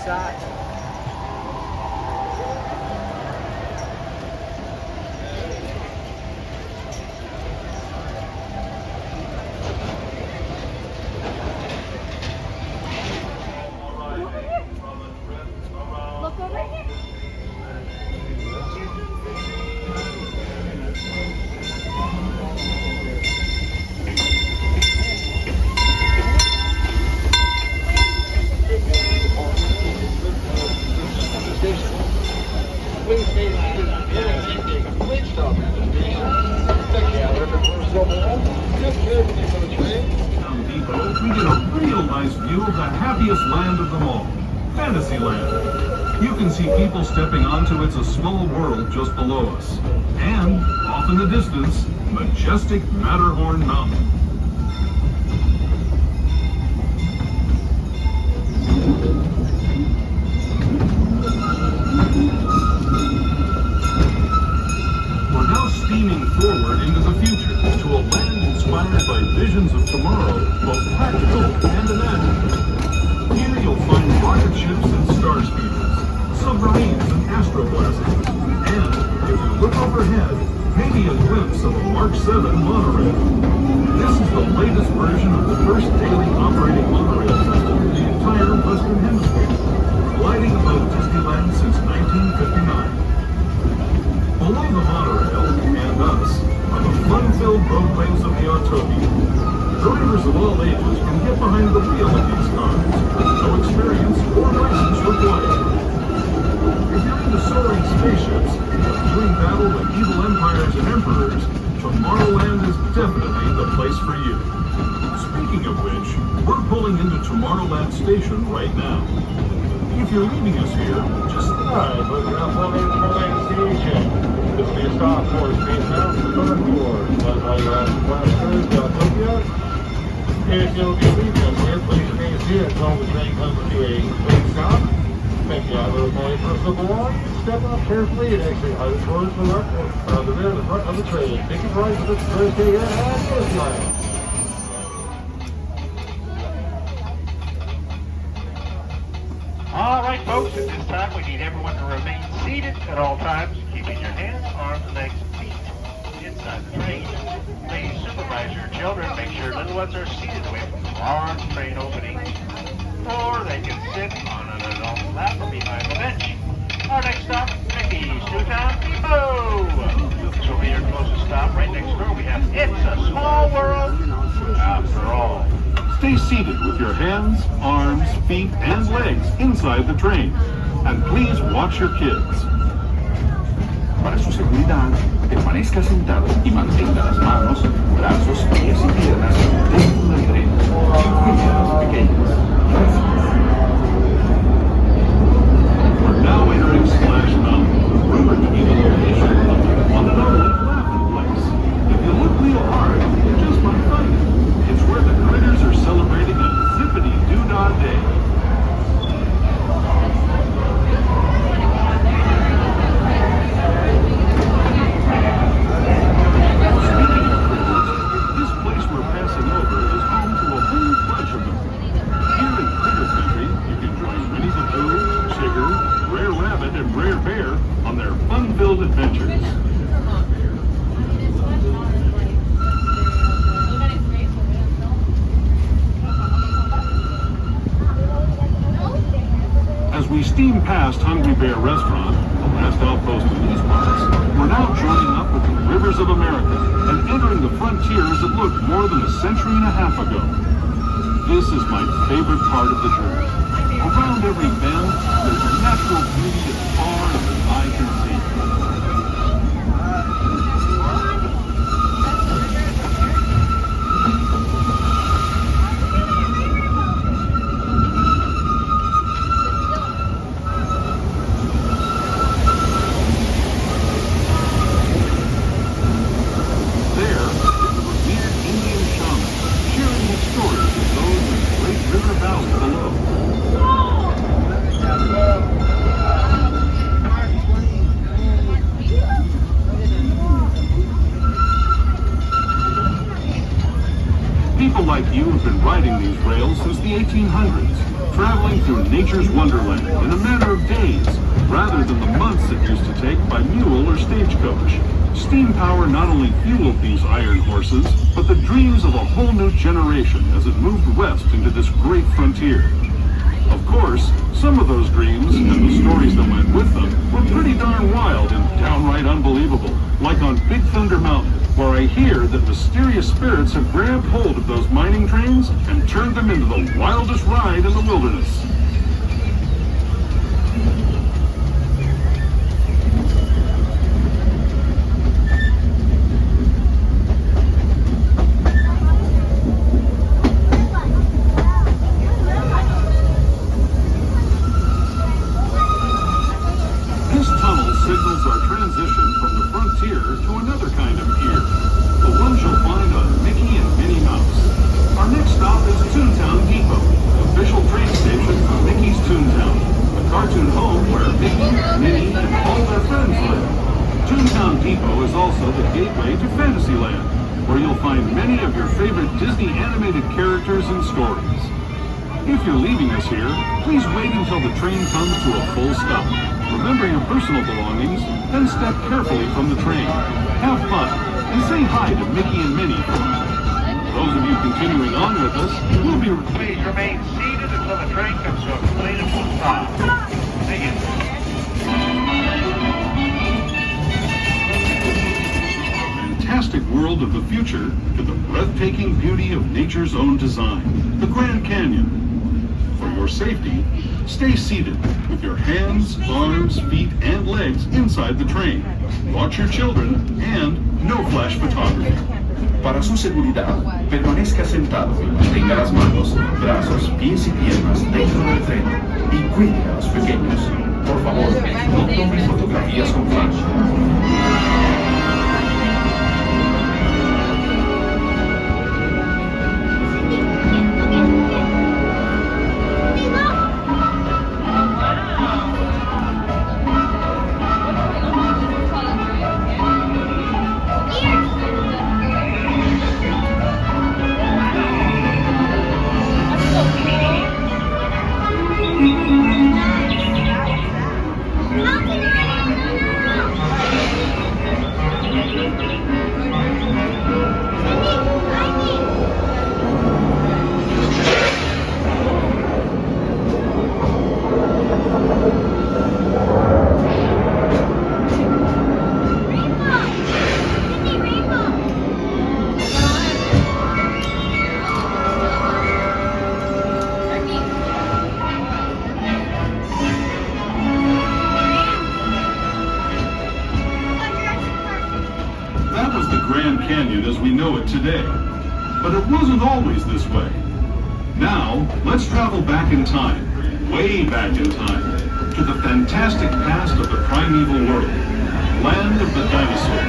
side. Look over here. Please stay seated on the end. Complete stop at the station. Check out if it was trouble. Just everything for the train. Toontown Depot, we get a real nice view of the happiest land of them all, Fantasyland. You can see people stepping onto It's a Small World just below us. And, off in the distance, majestic Matterhorn Mountain. We're now steaming forward into the future to a land inspired by visions of tomorrow, both practical and imagined. Here you'll find rocket ships and star speeders, submarines and astroblasters, and, if you look overhead, maybe a glimpse of a Mark 7 monorail. This is the latest version of the first daily operating monorail system in the entire Western Hemisphere, gliding above Disneyland since 1959. Below the monorail, and us, are the fun-filled roadways of the Autopia. Drivers of all ages can get behind the wheel of these cars, no experience or license required. If you're into soaring spaceships, or doing battle with evil empires and emperors, Tomorrowland is definitely the place for you. Speaking of which, we're pulling into Tomorrowland Station right now. If you're leaving us here, just Alright, but we're not pulling in Tomorrowland Station. This will be a stop for Space Mountain Berth Tour. That's why you asked the passengers to Autopia. If you'll be leaving us here, please remain seated until the train comes to a complete stop. Take the out of the personal belongings, step up carefully and exit either towards the left or the rear of the front of the train. Take your right for the Thursday here at Disneyland. All right, folks, at this time we need everyone to remain seated at all times, keeping your hands, arms, legs, and feet inside the train. Please supervise your children. Make sure little ones are seated away from the large train opening, or they can sit on an adult's lap or behind the bench. Our next stop, Mickey's Toontown Depot. This will be your closest stop. Right next door we have It's a Small World After All. stay seated with your hands, arms, feet, and legs inside the train. And please watch your kids. Para su seguridad, permanezca sentado y mantenga las manos, brazos, pies y piernas dentro del tren. Incluya a los pequeños. Gracias. We're now entering Splash Mountain, rumored to be the location of the one and only laughing place. If you look real hard, you just might find it. It's where the critters are celebrating a zippity-doo-dah day. And Rare Bear on their fun-filled adventures. As we steam past Hungry Bear Restaurant, the last outpost in these parts, we're now joining up with the rivers of America and entering the frontiers that looked more than a century and a half ago. This is my favorite part of the journey. Around every bend, there's a natural beauty as far as the eye can see. There is the revered Indian shaman, sharing his stories with those in the great river valley below. People like like you have been riding these rails since the 1800s, traveling through nature's wonderland in a matter of days, rather than the months it used to take by mule or stagecoach. Steam power not only fueled these iron horses, but the dreams of a whole new generation as it moved west into this great frontier. Of course, some of those dreams and the stories that went with them were pretty darn wild and downright unbelievable, like on Big Thunder Mountain, where I hear that mysterious spirits have grabbed hold of those mining trains and turned them into the wildest ride in the wilderness. Signals our transition from the frontier to another kind of ear, the ones you'll find on Mickey and Minnie Mouse. Our next stop is Toontown Depot, official train station for Mickey's Toontown, the cartoon home where Mickey, Minnie, and all their friends live. Toontown Depot is also the gateway to Fantasyland, where you'll find many of your favorite Disney animated characters and stories. If you're leaving us here, please wait until the train comes to a full stop. Remember your personal belongings, then step carefully from the train. Have fun, and say hi to Mickey and Minnie. Those of you continuing on with us, we'll be... Please remain seated until the train comes to a completed full stop. Thank you. Fantastic world of the future to the breathtaking beauty of nature's own design, the Grand Canyon. For your safety, stay seated with your hands, arms, feet, and legs inside the train. Watch your children and no flash photography. Para su seguridad, permanezca sentado y mantenga las manos, brazos, pies y piernas dentro del tren y cuide a los pequeños. Por favor, no tome fotografías con flash. As we know it today. But it wasn't always this way. Now, let's travel back in time, way back in time, to the fantastic past of the primeval world, land of the dinosaurs.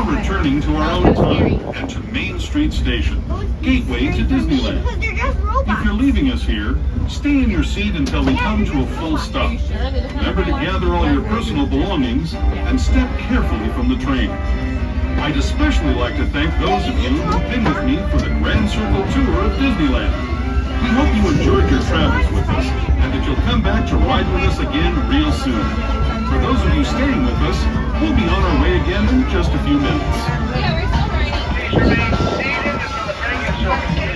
Returning to our own time and to Main Street Station, gateway to Disneyland. If you're leaving us here, Stay in your seat until we come to a full stop. Remember to gather all your personal belongings and step carefully from the train. I'd especially like to thank those of you who've been with me for the Grand Circle Tour of Disneyland. We hope you enjoyed your travels with us and that you'll come back to ride with us again real soon. For those of you staying with us, we'll be on our way again in just a few minutes. Please remain seated until the train gets open.